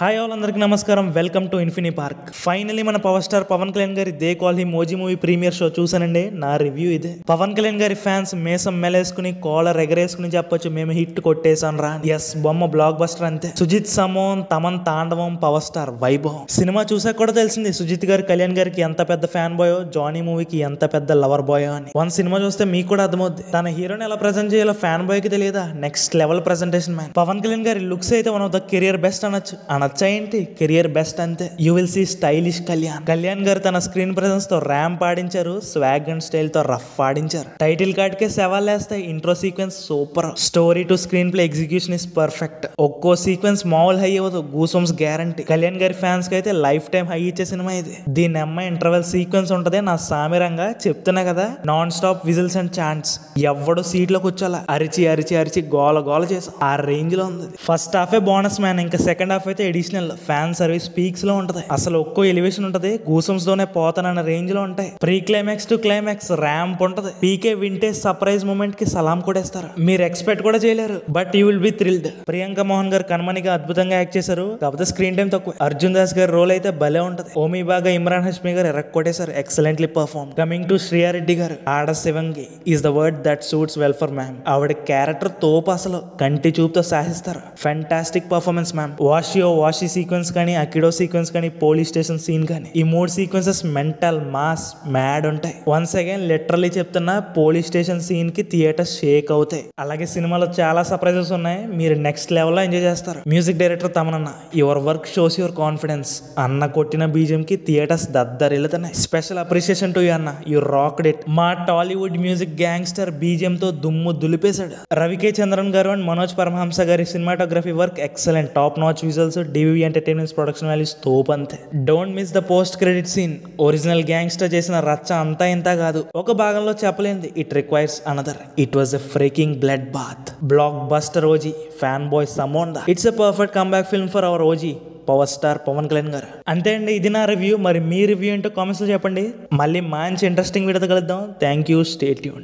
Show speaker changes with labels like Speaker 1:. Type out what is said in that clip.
Speaker 1: Hi all అందరికి నమస్కారం. Welcome to Infini Park. Finally మన పవర్ స్టార్ పవన్ కళ్యాణ్ గారి they call him OG movie premiere show చూసానండి. నా రివ్యూ ఇదే. పవన్ కళ్యాణ్ గారి ఫ్యాన్స్ మేసం మెలేసుకుని కాలర్ ఎగరేసుకుని చెప్పొచ్చు మేము హిట్ కొట్టేసాం రా. ఎస్, బొమ్మ బ్లాక్ బస్టర్ అంతే. సుజిత్ సమోన్, తమన్ తాండవం, పవర్ స్టార్ వైభవం. సినిమా చూసాక కూడా తెలిసింది సుజిత్ గారు కళ్యాణ్ గారికి ఎంత పెద్ద ఫ్యాన్ బాయో, జానీ మూవీకి ఎంత పెద్ద లవర్ బాయో అని. వన్ సినిమా చూస్తే మీకు కూడా అర్థమవుద్ది. తన హీరోని ఎలా ప్రెజెంట్ చేయాలో ఫ్యాన్ బాయ్ కి తెలియదా? Next level presentation man. Pawan Kalyan గారి లుక్స్ అయితే one of the career best అనొచ్చు. అనొచ్చా ఏంటి, కెరియర్ బెస్ట్ అంతే. You will see stylish Kalyan గారు తన స్క్రీన్ ప్రెసెన్స్ తో ర్యాంప్ ఆడించారు, స్వాగ్ అండ్ స్టైల్ తో రఫ్ ఆడించారు. టైటిల్ కార్డ్ కే సవాల్ వేస్తాయి. Intro sequence super. Story to screenplay execution is perfect. ఒక్కో సీక్వెన్స్ మామూలు హై అవ్వదు, గూసమ్స్ గ్యారంటీ. కళ్యాణ్ గారి ఫ్యాన్స్ కి అయితే లైఫ్ టైం హై ఇచ్చే సినిమా ఇది. దీని అమ్మాయి ఇంటర్వెల్ సీక్వెన్స్ ఉంటది నా సామిరంగా చెప్తున్నా కదా, non stop whistles and chants. ఎవడు సీట్ లో కూర్చోాలా, అరిచి అరిచి అరిచి గోల గోల చేసి ఆ రేంజ్ లో ఉంది. ఫస్ట్ హాఫే బోనస్ మ్యాన్, ఇంకా సెకండ్ హాఫ్ అయితే ఎడిషనల్ ఫ్యాన్ సర్వీస్ పీక్స్ లో ఉంటది. అసలు ఒక్కో ఎలివేషన్ ఉంటది, గూసమ్స్ తోనే పోతానన్న రేంజ్ లో ఉంటాయి. Pre climax to climax ramp ఉంటది. పీకే వింటేజ్ సర్ప్రైజ్ మూమెంట్ కి సలాం కొడేస్తారు. మీరు ఎక్స్పెక్ట్ కూడా చేయలేరు, but you will be thrilled. Priyanka Mohan గారు కన్మణిగా అద్భుతంగా యాక్ట్ చేశారు, కాకపోతే స్క్రీన్ టైం తక్కువ. అర్జున్ దాస్ గారి రోల్ అయితే భలే ఉంటది. ఓమీ బాగా ఇమ్రాన్ హష్మి గారు ఎర్ర కొట్టేశారు, excellently perform. Coming to Shriya Reddy గారు, ఆడ శివంగి is the word that suits well for ma'am. ఆవిడ క్యారెక్టర్ తోపు, అసలు కంటి చూపుతో సాధిస్తారు. Fantastic performance ma'am. వాషీ సీక్వెన్స్ కానీ, అకిడో సీక్వెన్స్ కానీ, పోలీస్ స్టేషన్ సీన్ కానీ, ఈ మూడు సీక్వెన్సెస్ మెంటల్ మాస్ మ్యాడ్ ఉంటాయి. వన్స్ అగైన్ లిటరల్లీ చెప్తున్నా, పోలీస్ స్టేషన్ సీన్ కి థియేటర్ షేక్ అవుతాయి. అలాగే సినిమాలో చాలా సర్ప్రైజెస్ ఉన్నాయి, మీరు నెక్స్ట్ లెవెల్ లో ఎంజాయ్ చేస్తారు. మ్యూజిక్ డైరెక్టర్ తమనన్న, your work shows your confidence. అన్న కొట్టిన బీజియం కి థియేటర్స్ దద్దరిల్లుతున్నాయి. స్పెషల్ అప్రిషియేషన్ టు యు అన్న, యు రాక్డ్ ఇట్. మా టాలీవుడ్ మ్యూజిక్ గ్యాంగ్స్టర్ బీజియం తో దుమ్ము దులిపేశాడు. రవికే చంద్రన్ గారు అండ్ మనోజ్ పరమహంస గారి cinematography work excellent. Top notch visuals, DVV entertainments production values తోపు అంతే. Don't miss the post credit scene. Original gangster చేసిన రచ్చ అంతా ఇంత కాదు, ఒక భాగంలో చెప్పలేంది. It requires another. It was a freaking blood bath. Blockbuster OG, fan boy సమోన్ దా. It's a perfect comeback film for our OG power star Pawan Kalyan గారు. అంతే అండి, ఇది నా రివ్యూ. మరి మీ రివ్యూ ఏంటో కామెంట్స్ లో చెప్పండి. మళ్ళీ మంచి ఇంట్రెస్టింగ్ వీడియోతో కలుద్దాం. Thank you, stay tuned.